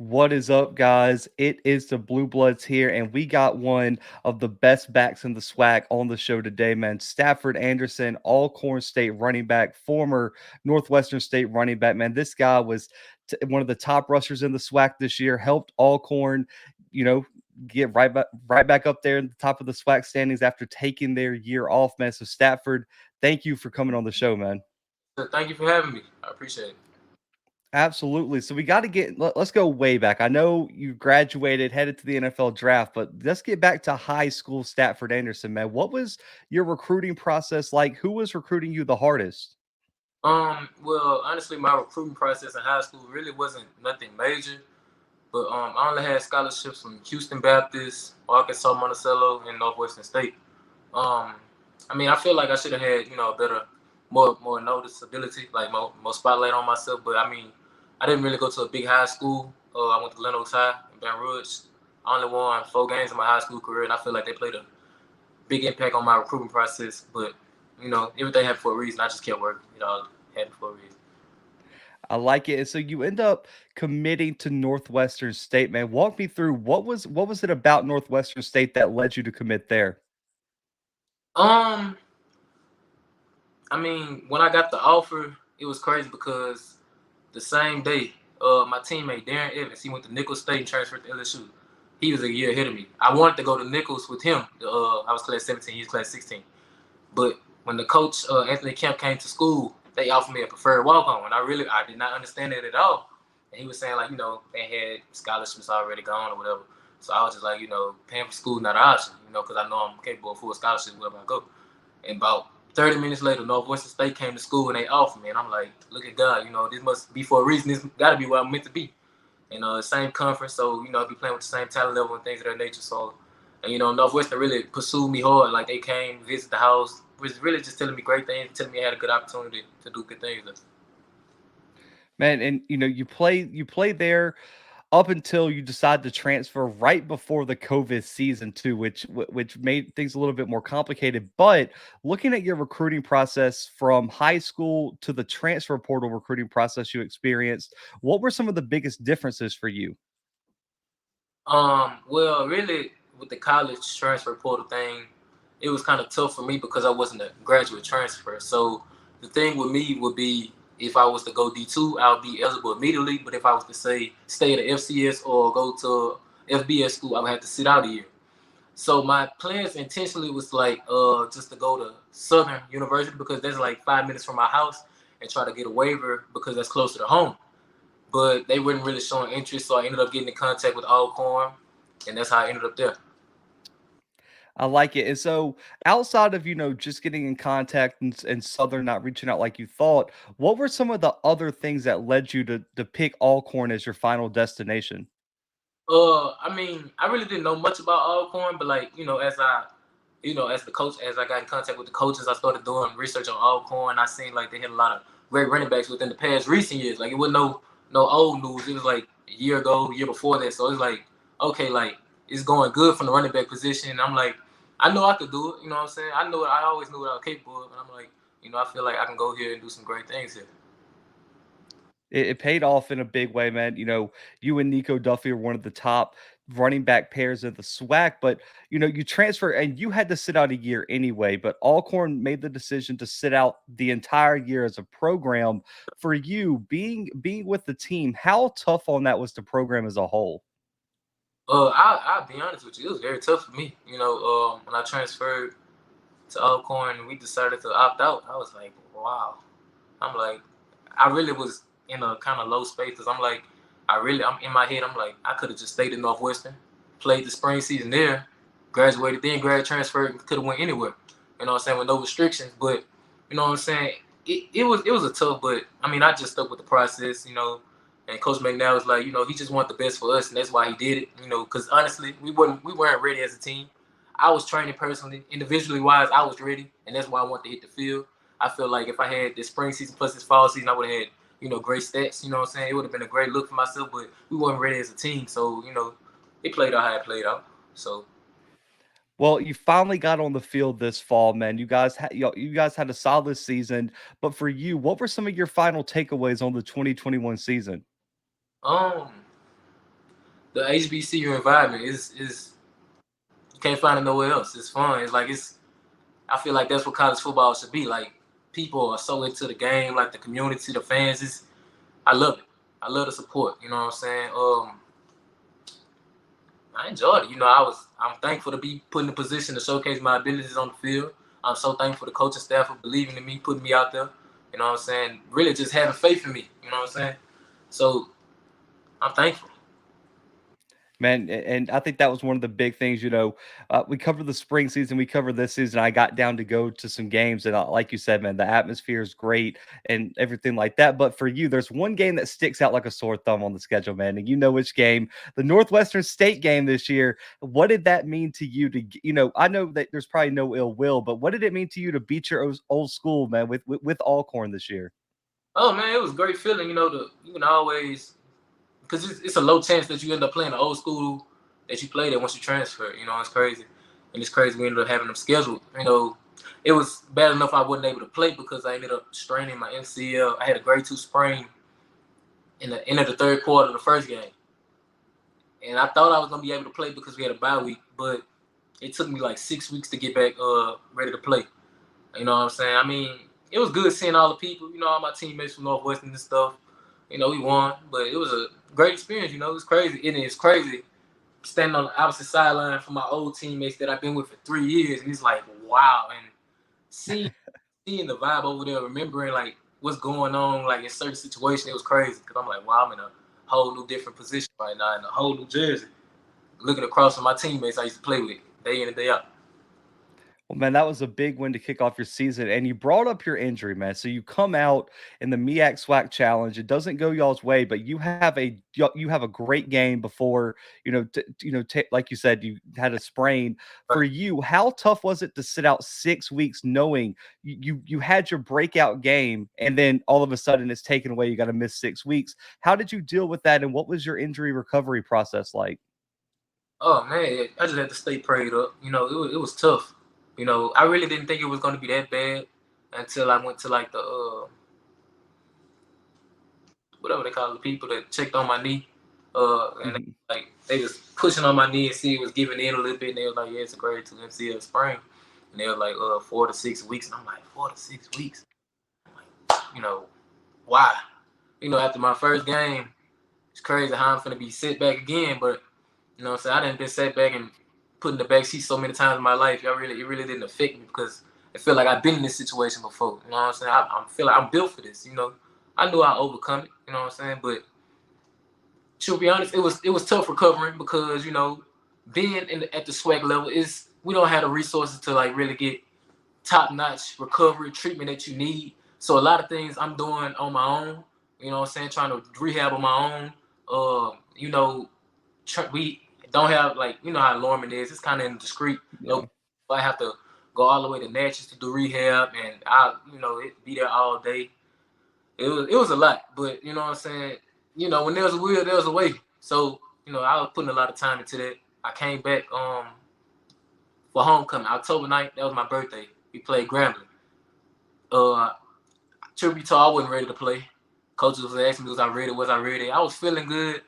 What is up, guys? It is the Bluebloods here, and we got one of the best backs in the SWAC on the show today, man. Stadford Anderson, Alcorn State running back, former Northwestern State running back, man. This guy was one of the top rushers in the SWAC this year, helped Alcorn, you know, get right back up there in the top of the SWAC standings after taking their year off, man. So, Stadford, thank you for coming on the show, man. So thank you for having me. I appreciate it. Absolutely. So we got to let's go way back. I know you graduated, headed to the NFL draft, but let's get back to high school Stadford Anderson, man. What was your recruiting process like? Who was recruiting you the hardest? Well, honestly, my recruiting process in high school really wasn't nothing major, but I only had scholarships from Houston Baptist, Arkansas Monticello, and Northwestern State. Um, I mean, I feel like I should have had better, more noticeability, like more spotlight on myself. But I mean, I didn't really go to a big high school. I went to Glen Oaks High in Baton Rouge. I only won 4 games in my high school career, and I feel like they played a big impact on my recruiting process. But everything happened for a reason. I just kept working. Happened for a reason. I like it. And so you end up committing to Northwestern State, man. Walk me through what was it about Northwestern State that led you to commit there? Um, I mean, when I got the offer, it was crazy because the same day, my teammate Darren Evans, he went to Nicholls State and transferred to LSU. He was a year ahead of me. I wanted to go to Nicholls with him. I was class 17, he was class 16. But when the coach Anthony Kemp came to school, they offered me a preferred walk-on, and I did not understand it at all. And he was saying like, they had scholarships already gone or whatever. So I was just like, paying for school not an option, because I know I'm capable of full scholarship wherever I go. And about 30 minutes later, Northwestern State came to school and they offered me, and I'm like, look at God, this must be for a reason. This got to be where I'm meant to be. And same conference, so I be playing with the same talent level and things of that nature. So, and Northwestern really pursued me hard. Like they came visit the house, was really just telling me great things, telling me I had a good opportunity to do good things. Man, and you play there up until you decide to transfer right before the COVID season too, which made things a little bit more complicated. But looking at your recruiting process from high school to the transfer portal recruiting process you experienced, what were some of the biggest differences for you? Well, really, with the college transfer portal thing, it was kind of tough for me because I wasn't a graduate transfer. So the thing with me would be if I was to go D2, I'll be eligible immediately. But if I was to say stay at a FCS or go to FBS school, I would have to sit out a year. So my plans intentionally was like just to go to Southern University because that's like 5 minutes from my house and try to get a waiver because that's closer to home. But they weren't really showing interest, so I ended up getting in contact with Alcorn, and that's how I ended up there. I like it. And so outside of, just getting in contact and Southern not reaching out like you thought, what were some of the other things that led you to pick Alcorn as your final destination? I mean, I really didn't know much about Alcorn, but like, as the coach, as I got in contact with the coaches, I started doing research on Alcorn. I seen like they had a lot of great running backs within the past recent years. Like it wasn't no old news. It was like a year ago, year before that. So it's like, okay, like it's going good from the running back position. And I'm like, I know I could do it. You know what I'm saying? I always knew what I was capable of, and I'm like, I feel like I can go here and do some great things here. It paid off in a big way, man. You and Nico Duffy are one of the top running back pairs of the SWAC, but you transfer and you had to sit out a year anyway. But Alcorn made the decision to sit out the entire year as a program. For you, being with the team, how tough on that was the program as a whole? I'll be honest with you, it was very tough for me. When I transferred to Alcorn, we decided to opt out. I was like, wow. I'm like, I really was in a kind of low space because I'm like, I'm in my head. I'm like, I could have just stayed at Northwestern, played the spring season there, graduated, then grad transferred, could have went anywhere. You know what I'm saying, with no restrictions. But you know what I'm saying, it was a tough. But I mean, I just stuck with the process. And Coach McNair was like, he just wanted the best for us, and that's why he did it. Because honestly, we weren't ready as a team. I was training personally, individually wise, I was ready, and that's why I wanted to hit the field. I feel like if I had this spring season plus this fall season, I would have had, great stats. You know what I'm saying? It would have been a great look for myself, but we weren't ready as a team. So, it played out how it played out. So, Well, you finally got on the field this fall, man. You guys had a solid season, but for you, what were some of your final takeaways on the 2021 season? um, the HBCU environment is you can't find it nowhere else. It's fun. It's like I feel like that's what college football should be. Like people are so into the game, like the community, the fans. I love it. I love the support. You know what I'm saying? I enjoyed it. You know, I'm thankful to be put in a position to showcase my abilities on the field. I'm so thankful to coaching staff for believing in me, putting me out there. You know what I'm saying? Really just having faith in me. You know what I'm saying? So I'm thankful. Man, and I think that was one of the big things. We covered the spring season, we covered this season. I got down to go to some games, and like you said, man, the atmosphere is great and everything like that. But for you, there's one game that sticks out like a sore thumb on the schedule, man, and you know which game, the Northwestern State game this year. What did that mean to you? I know that there's probably no ill will, but what did it mean to you to beat your old school, man, with Alcorn this year? Oh man, it was a great feeling. You can always because it's a low chance that you end up playing the old school that you played at once you transfer. You know, it's crazy. And it's crazy we ended up having them scheduled. You know, it was bad enough I wasn't able to play because I ended up straining my MCL. I had a grade 2 sprain in the end of the third quarter of the first game. And I thought I was going to be able to play because we had a bye week, but it took me like 6 weeks to get back ready to play. You know what I'm saying? I mean, it was good seeing all the people, all my teammates from Northwestern and stuff. We won, but it was a great experience. It was crazy. It is crazy standing on the opposite sideline from my old teammates that I've been with for 3 years. And it's like, wow. And seeing the vibe over there, remembering like what's going on, like in certain situations, it was crazy. Because I'm like, wow, I'm in a whole new different position right now in a whole new jersey. Looking across from my teammates I used to play with day in and day out. Well, man, that was a big win to kick off your season. And you brought up your injury, man. So you come out in the MEAC SWAC challenge. It doesn't go y'all's way, but you have a great game before, like you said, you had a sprain. For you, how tough was it to sit out 6 weeks knowing you had your breakout game and then all of a sudden it's taken away? You got to miss 6 weeks. How did you deal with that? And what was your injury recovery process like? Oh man, I just had to stay prayed up. It was tough. I really didn't think it was going to be that bad until I went to like the whatever they call it, the people that checked on my knee. And they was pushing on my knee and see it was giving in a little bit. And they was like, yeah, it's a grade 2 MCL sprain. And they were like 4 to 6 weeks. And I'm like, 4 to 6 weeks. I'm like, why? After my first game, it's crazy how I'm finna be set back again. But what I'm saying, I didn't been set back and put in the back seat so many times in my life. It really didn't affect me because it felt like I've been in this situation before. You know what I'm saying? I feel like I'm built for this. I knew I'd overcome it. You know what I'm saying? But to be honest, it was tough recovering because being at the SWAC level we don't have the resources to like really get top notch recovery treatment that you need. So a lot of things I'm doing on my own. You know what I'm saying? Trying to rehab on my own. We don't have like how Lorman is. It's kind of indiscreet. Yeah. I have to go all the way to Natchez to do rehab, and it be there all day. It was a lot, but you know what I'm saying. When there's a will, there's a way. So I was putting a lot of time into that. I came back for homecoming, October 9th. That was my birthday. We played Grambling. Truth be told, I wasn't ready to play. Coaches was asking me, was I ready? Was I ready? I was feeling good.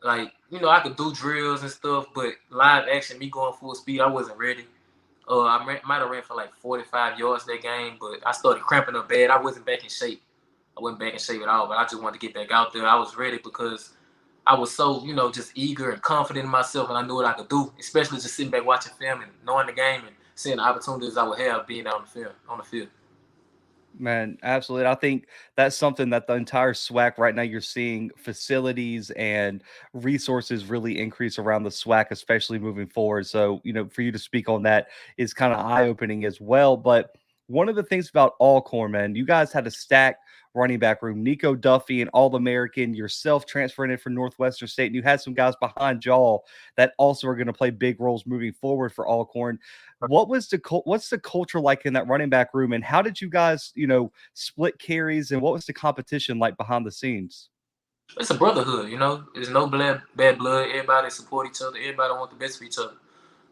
Like, I could do drills and stuff, but live action, me going full speed, I wasn't ready. I might have ran for like 45 yards that game, but I started cramping up bad. I wasn't back in shape. I wasn't back in shape at all, but I just wanted to get back out there. I was ready because I was so, just eager and confident in myself, and I knew what I could do, especially just sitting back watching film and knowing the game and seeing the opportunities I would have being out on the field. Man, absolutely. I think that's something that the entire SWAC right now you're seeing facilities and resources really increase around the SWAC, especially moving forward. So, for you to speak on that is kind of eye-opening as well. But one of the things about Alcorn, man, you guys had a stacked running back room. Nico Duffy, an All-American, yourself transferring in from Northwestern State, and you had some guys behind y'all that also are going to play big roles moving forward for Alcorn. What's the culture like in that running back room, and how did you guys, split carries, and what was the competition like behind the scenes? It's a brotherhood, There's no bad blood. Everybody support each other. Everybody want the best for each other.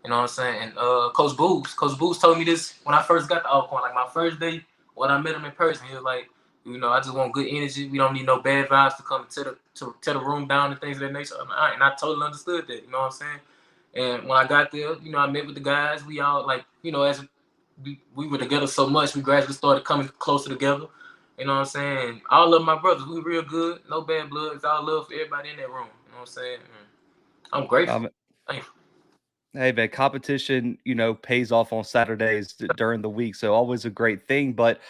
You know what I'm saying? And Coach Booz told me this when I first got to Alcorn. Like my first day, when I met him in person, he was like, You know, I just want good energy. We don't need no bad vibes to come to tear the room down and things of that nature. And I totally understood that. You know what I'm saying? And when I got there, you know, I met with the guys. We all like, you know, as we were together so much, we gradually started coming closer together. You know what I'm saying? All of my brothers, we real good. No bad blood. It's all love for everybody in that room. You know what I'm saying? I'm grateful. Um, Thankful. Hey man, competition, pays off on Saturdays during the week, so always a great thing. But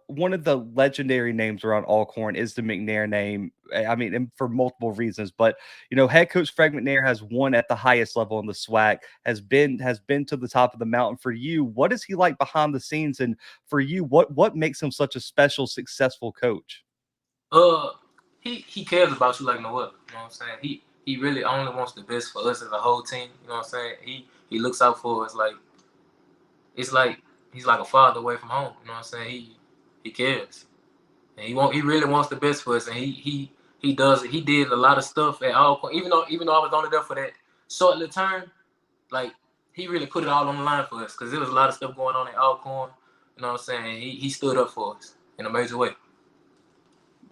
one of the legendary names around Alcorn is the McNair name. I mean, and for multiple reasons. But head coach Fred McNair has won at the highest level in the SWAC, has been to the top of the mountain. For you, what is he like behind the scenes? And for you, what makes him such a special, successful coach? He cares about you like no other. You know what I'm saying? He really only wants the best for us as a whole team. You know what I'm saying? He looks out for us like it's like he's like a father away from home. You know what I'm saying? He cares. And he really wants the best for us. And he does it. He did a lot of stuff at Alcorn. Even though I was only there for that short little term, like he really put it all on the line for us because there was a lot of stuff going on at Alcorn. You know what I'm saying? He stood up for us in a major way.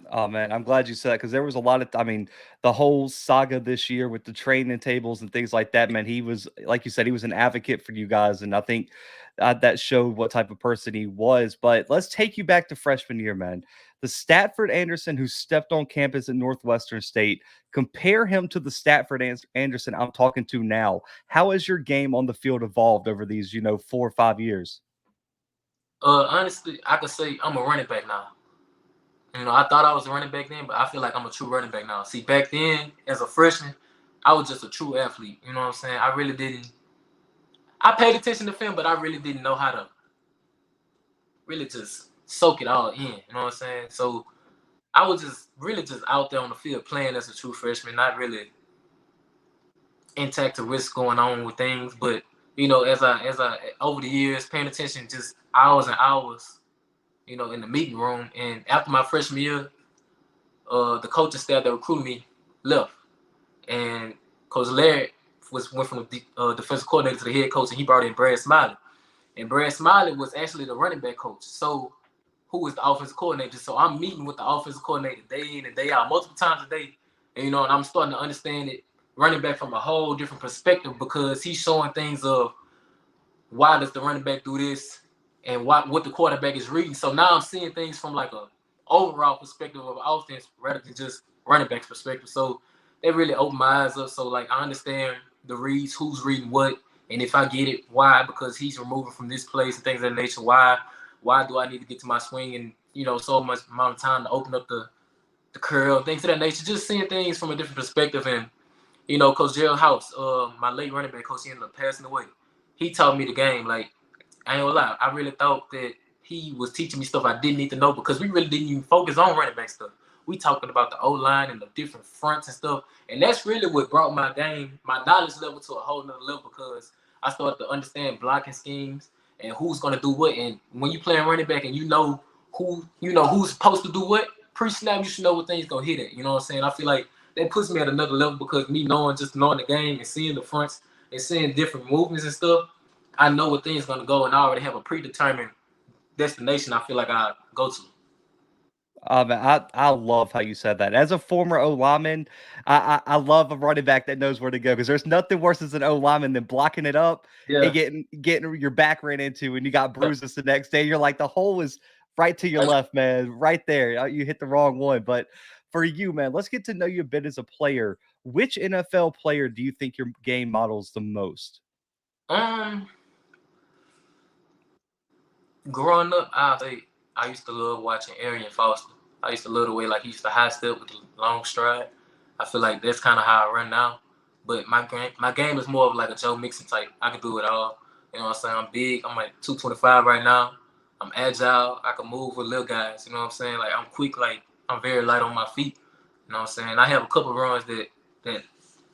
Oh man, I'm glad you said that because there was a lot of, I mean, the whole saga this year with the training tables and things like that. Man, he was, like you said, he was an advocate for you guys, and I think that showed what type of person he was. But let's take you back to freshman year, man. The Stadford Anderson who stepped on campus at Northwestern State. Compare him to the Stadford Anderson I'm talking to now. How has your game on the field evolved over these, 4 or 5 years? Honestly, I could say I'm a running back now. You know, I thought I was a running back then, but I feel like I'm a true running back now. See, back then, as a freshman, I was just a true athlete. You know what I'm saying? I really didn't. I paid attention to film, but I really didn't know how to really just soak it all in. You know what I'm saying? So I was just really just out there on the field playing as a true freshman, not really intact to what's going on with things. But you know, as I over the years paying attention, just hours and hours, you know, in the meeting room. And after my freshman year, the coaching staff that recruited me left, and Coach Larry went from the defensive coordinator to the head coach, and he brought in Brad Smiley. And Brad Smiley was actually the running back coach. So who was the offensive coordinator? So I'm meeting with the offensive coordinator day in and day out, multiple times a day. And and I'm starting to understand it running back from a whole different perspective because he's showing things of why does the running back do this and what the quarterback is reading. So now I'm seeing things from like a overall perspective of offense rather than just running back's perspective. So that really opened my eyes up. So like I understand the reads, who's reading what, and if I get it, why? Because he's removing from this place and things of that nature. Why do I need to get to my swing and so much amount of time to open up the curl, things of that nature. Just seeing things from a different perspective. And Coach Gerald House, my late running back coach, he ended up passing away. He taught me the game. Like I ain't gonna lie, I really thought that he was teaching me stuff I didn't need to know because we really didn't even focus on running back stuff. We talking about the O-line and the different fronts and stuff. And that's really what brought my game, my knowledge level to a whole nother level because I started to understand blocking schemes and who's gonna do what. And when you playing running back and who's supposed to do what, pre-snap you should know what things gonna hit at. You know what I'm saying? I feel like that puts me at another level because me knowing the game and seeing the fronts and seeing different movements and stuff, I know what things gonna go and I already have a predetermined destination I feel like I go to. I love how you said that. As a former O lineman, I love a running back that knows where to go because there's nothing worse as an O lineman than blocking it up and Yeah. getting your back ran into and you got bruises the next day. You're like the hole is right to your left, man, right there. You hit the wrong one. But for you, man, let's get to know you a bit as a player. Which NFL player do you think your game models the most? Um, Growing up, I used to love watching Arian Foster. I used to love the way like he used to high step with the long stride. I feel like that's kind of how I run now. But my game is more of like a Joe Mixon type. I can do it all. You know what I'm saying? I'm big. I'm like 225 right now. I'm agile. I can move with little guys. You know what I'm saying? Like I'm quick. Like I'm very light on my feet. You know what I'm saying? I have a couple runs that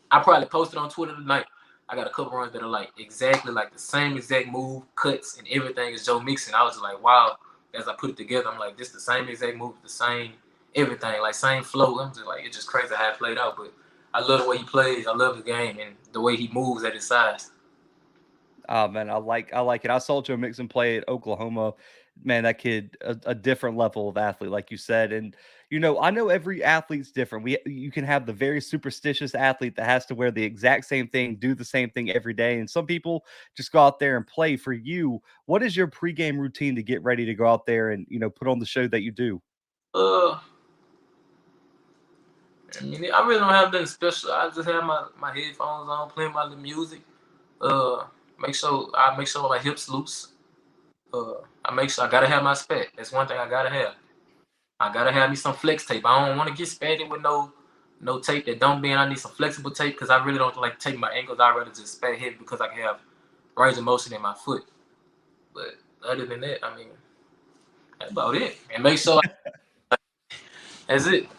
I probably posted on Twitter tonight. I got a couple runs that are like exactly like the same exact move, cuts, and everything as Joe Mixon. I was just like, wow. As I put it together, I'm like, this the same exact move, the same everything, like same flow. I'm just like, it's just crazy how it played out. But I love the way he plays. I love the game and the way he moves at his size. Oh man, I like it. I saw Joe Mixon play at Oklahoma man, that kid a different level of athlete, like you said. And I know every athlete's different. You can have the very superstitious athlete that has to wear the exact same thing, do the same thing every day, and some people just go out there and play. For you, what is your pregame routine to get ready to go out there and put on the show that you do? I mean, I really don't have nothing special. I just have my headphones on, playing my little music. Uh, make sure my hips loose. I make sure I gotta have my spec. That's one thing I gotta have. I gotta have me some flex tape. I don't want to get spatted with no tape that don't bend. I need some flexible tape because I really don't like taking my ankles. I'd rather just spat heavy because I can have range of motion in my foot. But other than that, I mean, that's about it. And make sure that's it.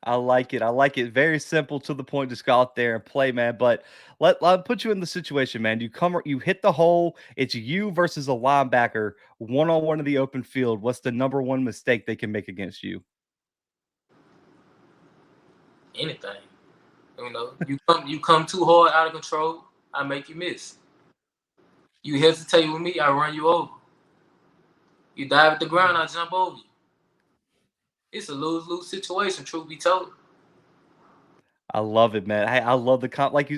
I like it. I like it. Very simple to the point. Just go out there and play, man. But let put you in the situation, man. You hit the hole. It's you versus a linebacker, one on one in the open field. What's the number one mistake they can make against you? Anything. You come too hard out of control, I make you miss. You hesitate with me, I run you over. You dive at the ground, I jump over you. It's a lose-lose situation, truth be told. I love it, man. I love the like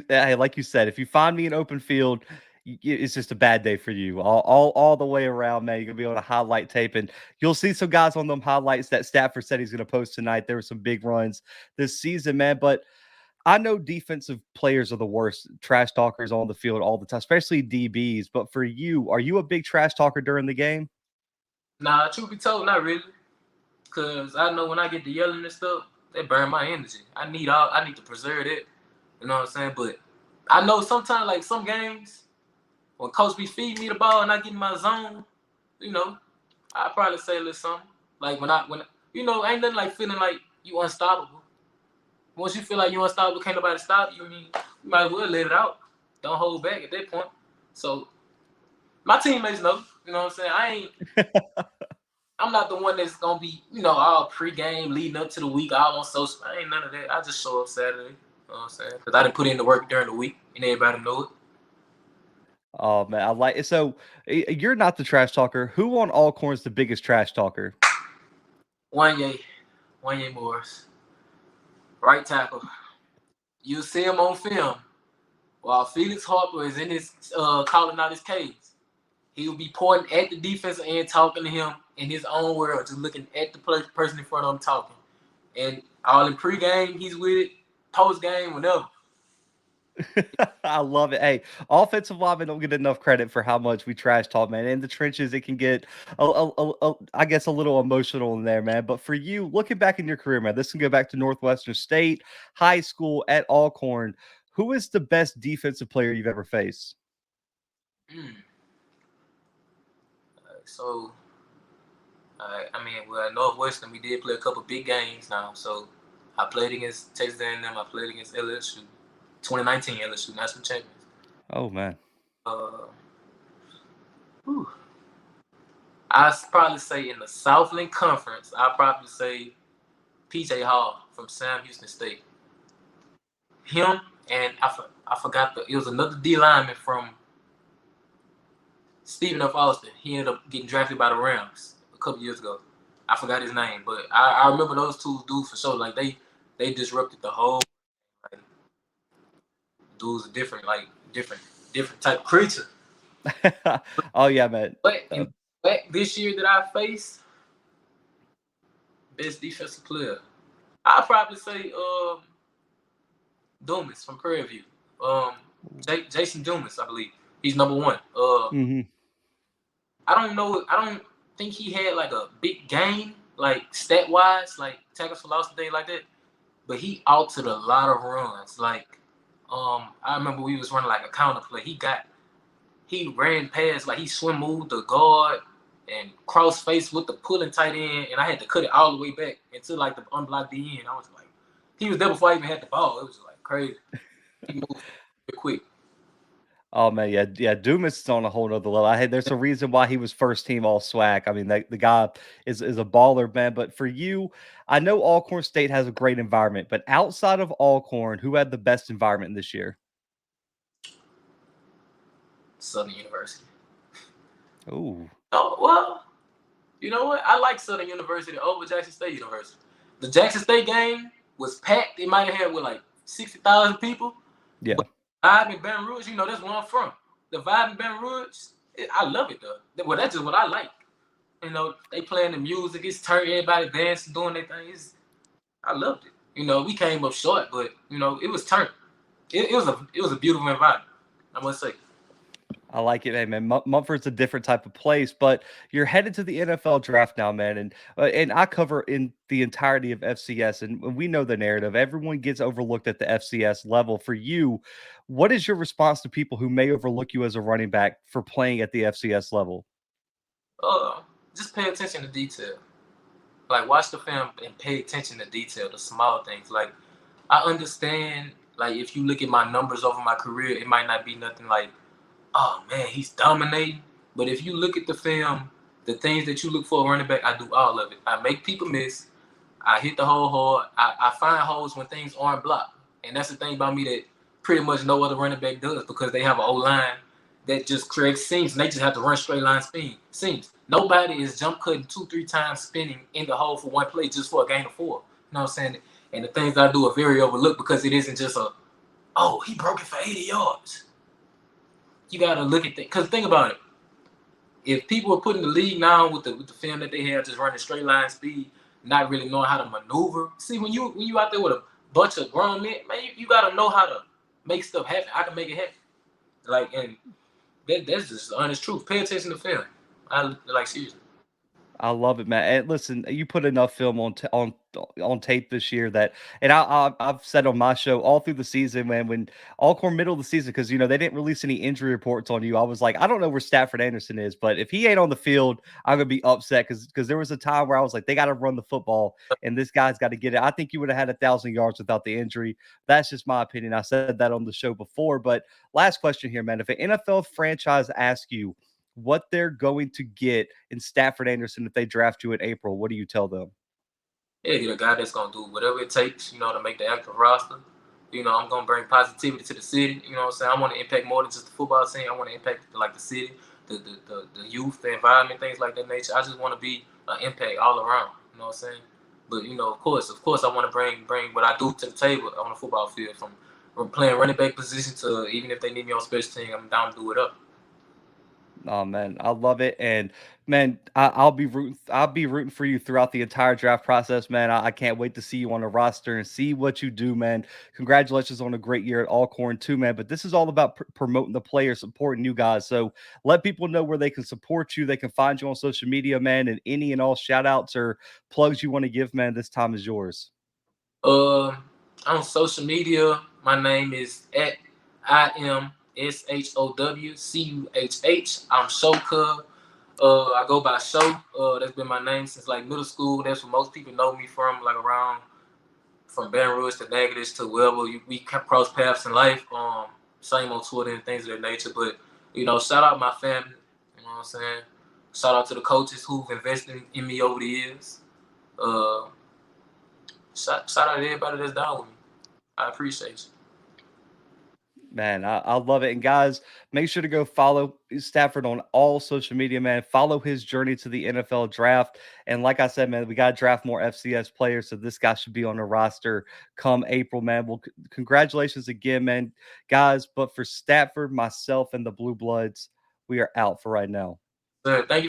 you said. If you find me in open field, it's just a bad day for you. All the way around, man. You're gonna be able to highlight tape, and you'll see some guys on them highlights that Stadford said he's gonna post tonight. There were some big runs this season, man. But I know defensive players are the worst trash talkers on the field all the time, especially DBs. But for you, are you a big trash talker during the game? Nah, truth be told, not really. Cause I know when I get to yelling and stuff, they burn my energy. I need to preserve it. You know what I'm saying? But I know sometimes like some games, when coach be feeding me the ball and I get in my zone, I probably say a little something. Like when ain't nothing like feeling like you unstoppable. Once you feel like you unstoppable, can't nobody stop you. I mean, you might as well let it out. Don't hold back at that point. So my teammates know. You know what I'm saying? I'm not the one that's gonna be, all pregame leading up to the week, all on social. I ain't none of that. I just show up Saturday. You know what I'm saying? Because I didn't put in the work during the week and everybody know it. Oh man, I like it. So you're not the trash talker. Who on Alcorn's the biggest trash talker? Wanye Morris, right tackle. You see him on film while Felix Harper is in his calling out his case. He'll be pointing at the defensive end, talking to him in his own world, just looking at the person in front of him talking. And all in pregame, he's with it. Postgame, whenever. I love it. Hey, offensive linemen don't get enough credit for how much we trash talk, man. In the trenches, it can get, I guess, a little emotional in there, man. But for you, looking back in your career, man, this can go back to Northwestern State, high school, at Alcorn. Who is the best defensive player you've ever faced? So, at Northwestern, we did play a couple big games now. So, I played against Texas A&M. I played against LSU, 2019 LSU national champions. Oh man. Uh, I'd probably say in the Southland Conference, I'd probably say PJ Hall from Sam Houston State. Him and I forgot it was another D lineman from Stephen F. Austin. He ended up getting drafted by the Rams a couple years ago. I forgot his name, but I remember those two dudes for sure. Like they disrupted the whole. Like, dudes are different type of creature. Oh yeah, man. But this year that I faced, best defensive player, I'd probably say Dumas from Prairie View. Jason Dumas, I believe. He's number one. I don't know. I don't think he had like a big game, like stat wise, like tackles for loss and things like that. But he altered a lot of runs. Like, I remember we was running like a counter play. He ran past, like he swim moved the guard and cross face with the pulling tight end, and I had to cut it all the way back into like the unblocked D end. I was like, he was there before I even had the ball. It was like crazy. He moved quick. Oh man, yeah. Dumas is on a whole nother level. There's a reason why he was first team all SWAC. I mean, the guy is a baller, man. But for you, I know Alcorn State has a great environment, but outside of Alcorn, who had the best environment this year? Southern University. Ooh. Oh well, You know what? I like Southern University over Jackson State University. The Jackson State game was packed. It might have had with like 60,000 people. Yeah. But vibe in Baton Rouge, that's where I'm from. The vibe in Baton Rouge, I love it though. Well, that's just what I like. They playing the music. It's turned, everybody dancing, doing their thing. I loved it. We came up short, but it was turned. It was a beautiful environment, I must say. I like it, hey, man. Mumford's a different type of place, but you're headed to the NFL draft now, man. And I cover in the entirety of FCS, and we know the narrative. Everyone gets overlooked at the FCS level. For you, what is your response to people who may overlook you as a running back for playing at the FCS level? Just pay attention to detail. Like, watch the film and pay attention to detail, the small things. Like, I understand, like, if you look at my numbers over my career, it might not be nothing like, oh man, he's dominating. But if you look at the film, the things that you look for a running back, I do all of it. I make people miss. I hit the hole hard. I find holes when things aren't blocked. And that's the thing about me that pretty much no other running back does, because they have an O-line that just creates seams, and they just have to run straight line seams. Nobody is jump cutting 2-3 times, spinning in the hole for one play just for a gain of 4. You know what I'm saying? And the things I do are very overlooked because it isn't just he broke it for 80 yards. You got to look at that. Because think about it. If people are putting the league now with the film that they have, just running straight line speed, not really knowing how to maneuver. See, when you out there with a bunch of grown men, man, you got to know how to make stuff happen. I can make it happen. Like, and that's just the honest truth. Pay attention to film. Seriously. I love it, man. And listen, you put enough film on tape this year that, and I've said on my show all through the season, man, when Alcorn middle of the season, because they didn't release any injury reports on you. I was like, I don't know where Stadford Anderson is, but if he ain't on the field, I'm gonna be upset because there was a time where I was like, they got to run the football, and this guy's got to get it. I think you would have had 1,000 yards without the injury. That's just my opinion. I said that on the show before. But last question here, man. If an NFL franchise asks you what they're going to get in Stadford Anderson if they draft you in April, what do you tell them? Yeah, get a guy that's going to do whatever it takes, to make the active roster. I'm going to bring positivity to the city. You know what I'm saying? I want to impact more than just the football scene. I want to impact, the city, the youth, the environment, things like that nature. I just want to be an impact all around. You know what I'm saying? But, of course, I want to bring what I do to the table on the football field, from playing running back position to even if they need me on special team, I'm down to do it up. Oh man, I love it, and man, I'll be rooting for you throughout the entire draft process, man. I can't wait to see you on the roster and see what you do, man. Congratulations on a great year at Alcorn too, man. But this is all about promoting the players, supporting you guys. So let people know where they can support you. They can find you on social media, man, and any and all shout outs or plugs you want to give, man. This time is yours. On social media, my name is at IMSHOWCUHH. I'm Shoka. I go by Show. That's been my name since middle school. That's what most people know me from, around from Baton Rouge to Natchitoches to wherever we cross paths in life. Same on Twitter and things of that nature. But shout out my family. You know what I'm saying? Shout out to the coaches who've invested in me over the years. Shout out to everybody that's down with me. I appreciate you. Man, I love it. And guys, make sure to go follow Stadford on all social media, man. Follow his journey to the NFL draft. And like I said, man, we got to draft more FCS players. So this guy should be on the roster come April, man. Well, congratulations again, man. Guys, but for Stadford, myself, and the Bluebloods, we are out for right now. Thank you.